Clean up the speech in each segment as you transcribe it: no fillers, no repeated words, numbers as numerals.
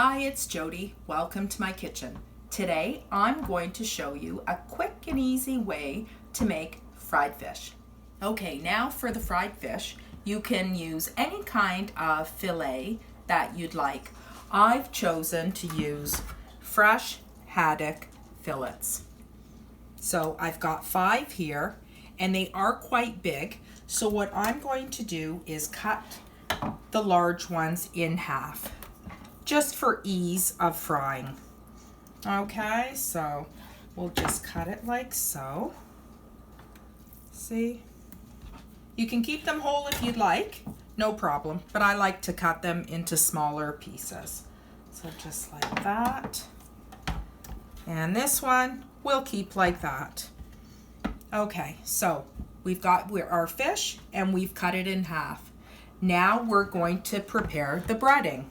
Hi, it's Jodi. Welcome to my kitchen. Today I'm going to show you a quick and easy way to make fried fish. Okay, now for the fried fish, you can use any kind of fillet that you'd like. I've chosen to use fresh haddock fillets. So I've got 5 here and they are quite big. So what I'm going to do is cut the large ones in half, just for ease of frying. Okay, so we'll just cut it like so. See? You can keep them whole if you'd like, no problem, but I like to cut them into smaller pieces. So just like that. And this one we'll keep like that. Okay, so we've got our fish and we've cut it in half. Now we're going to prepare the breading.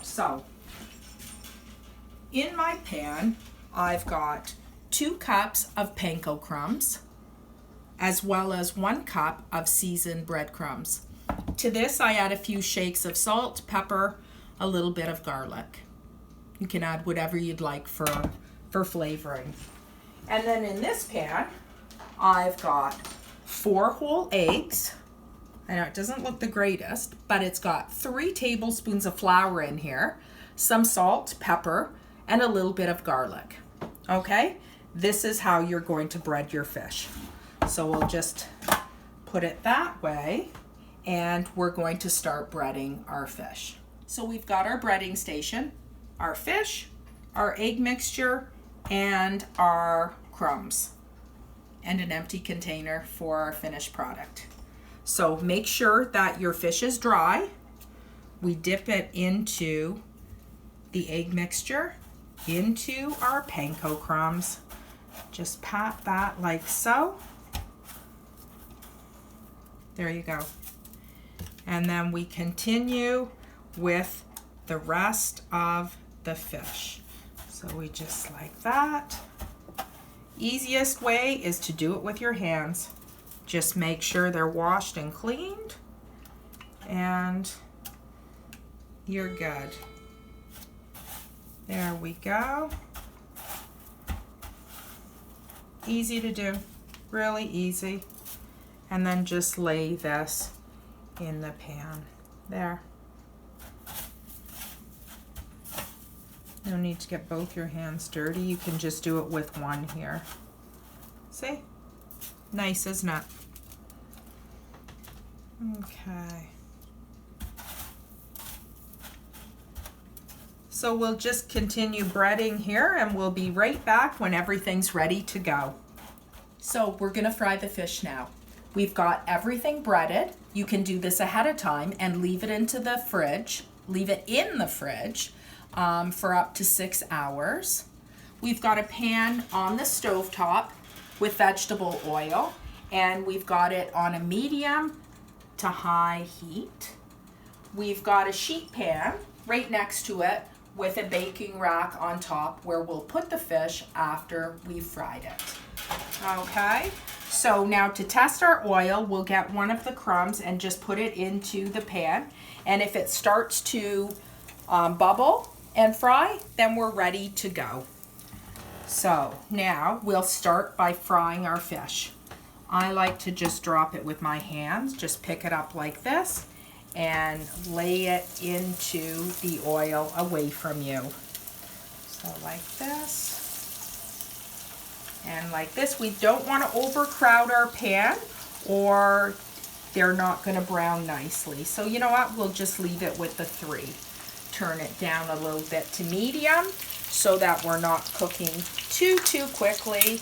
So, in my pan, I've got 2 cups of panko crumbs, as well as 1 cup of seasoned breadcrumbs. To this, I add a few shakes of salt, pepper, a little bit of garlic. You can add whatever you'd like for flavoring. And then in this pan, I've got 4 whole eggs. I know it doesn't look the greatest, but it's got 3 tablespoons of flour in here, some salt, pepper, and a little bit of garlic. Okay, this is how you're going to bread your fish. So we'll just put it that way, and we're going to start breading our fish. So we've got our breading station, our fish, our egg mixture, and our crumbs, and an empty container for our finished product. So make sure that your fish is dry. We dip it into the egg mixture, into our panko crumbs. Just pat that like so. There you go. And then we continue with the rest of the fish. So we just like that. Easiest way is to do it with your hands. Just make sure they're washed and cleaned, and you're good. There we go. Easy to do, really easy. And then just lay this in the pan. There. No need to get both your hands dirty. You can just do it with one here. See? Nice, isn't it? Okay. So we'll just continue breading here and we'll be right back when everything's ready to go. So we're gonna fry the fish now. We've got everything breaded. You can do this ahead of time and leave it into the fridge. Leave it in the fridge for up to 6 hours. We've got a pan on the stovetop with vegetable oil, and we've got it on a medium to high heat. We've got a sheet pan right next to it with a baking rack on top where we'll put the fish after we've fried it. Okay, so now to test our oil, we'll get one of the crumbs and just put it into the pan, and if it starts to bubble and fry, then we're ready to go. So now we'll start by frying our fish. I like to just drop it with my hands, just pick it up like this and lay it into the oil away from you. So like this and like this. We don't want to overcrowd our pan or they're not going to brown nicely. So you know what, we'll just leave it with the 3. Turn it down a little bit to medium so that we're not cooking too quickly.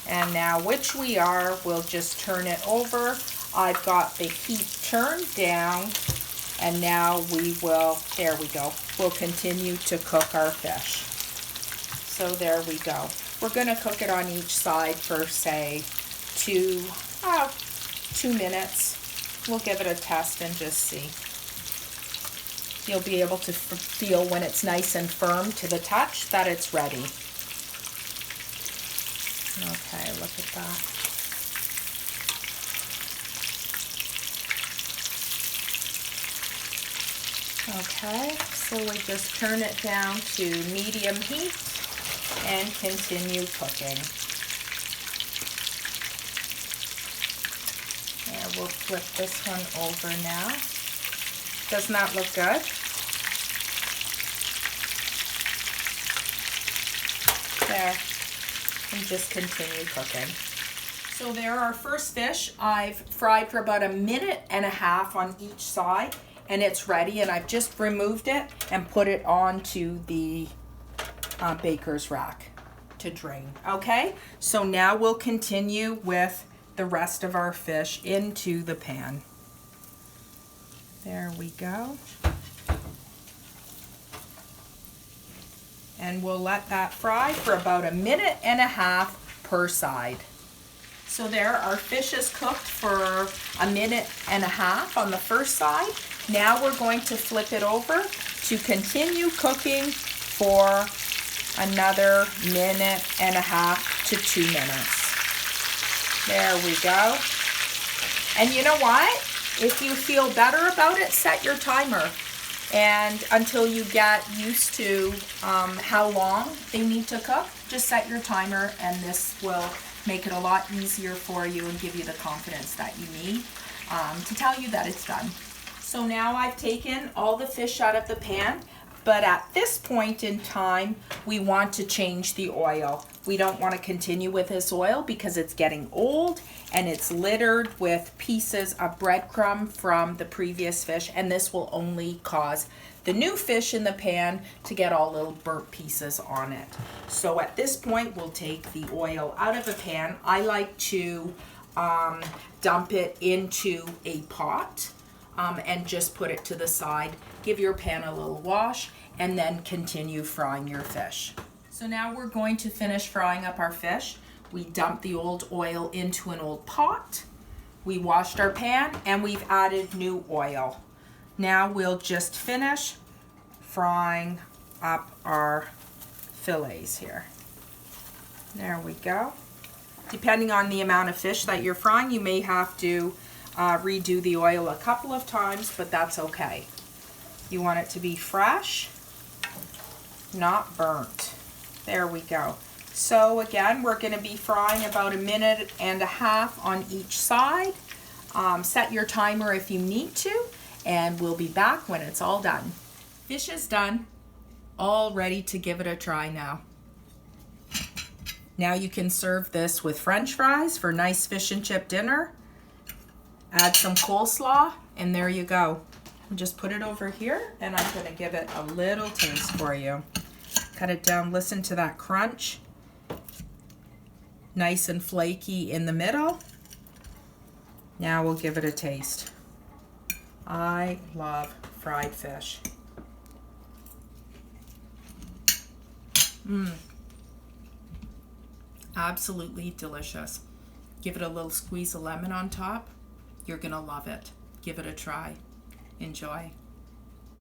And now, which we are, we'll just turn it over. I've got the heat turned down, and now we will, there we go, we'll continue to cook our fish. So there we go. We're gonna cook it on each side for say 2 minutes. We'll give it a test and just see. You'll be able to feel when it's nice and firm to the touch that it's ready. Okay, look at that. Okay, so we just turn it down to medium heat and continue cooking. And we'll flip this one over now. Doesn't that look good? There, and just continue cooking. So there, our first fish, I've fried for about 1.5 minutes on each side, and it's ready, and I've just removed it and put it onto the baker's rack to drain. Okay, so now we'll continue with the rest of our fish into the pan. There we go. And we'll let that fry for about 1.5 minutes per side. So there, our fish is cooked for 1.5 minutes on the first side. Now we're going to flip it over to continue cooking for another 1.5 minutes to 2 minutes. There we go. And you know what? If you feel better about it, set your timer. And until you get used to how long they need to cook, just set your timer, and this will make it a lot easier for you and give you the confidence that you need to tell you that it's done. So now I've taken all the fish out of the pan, but at this point in time, we want to change the oil. We don't want to continue with this oil because it's getting old and it's littered with pieces of breadcrumb from the previous fish, and this will only cause the new fish in the pan to get all little burnt pieces on it. So at this point, we'll take the oil out of the pan. I like to dump it into a pot and just put it to the side. Give your pan a little wash and then continue frying your fish. So now we're going to finish frying up our fish. We dumped the old oil into an old pot. We washed our pan and we've added new oil. Now we'll just finish frying up our fillets here. There we go. Depending on the amount of fish that you're frying, you may have to redo the oil a couple of times, but that's okay. You want it to be fresh, not burnt. There we go. So again, we're going to be frying about 1.5 minutes on each side. Set your timer if you need to, and we'll be back when it's all done. Fish is done, all ready to give it a try now. Now you can serve this with French fries for nice fish and chip dinner. Add some coleslaw, and there you go. Just put it over here, and I'm going to give it a little taste for you. Cut it down, listen to that crunch. Nice and flaky in the middle. Now we'll give it a taste. I love fried fish. Absolutely delicious. Give it a little squeeze of lemon on top. You're gonna love it. Give it a try. Enjoy.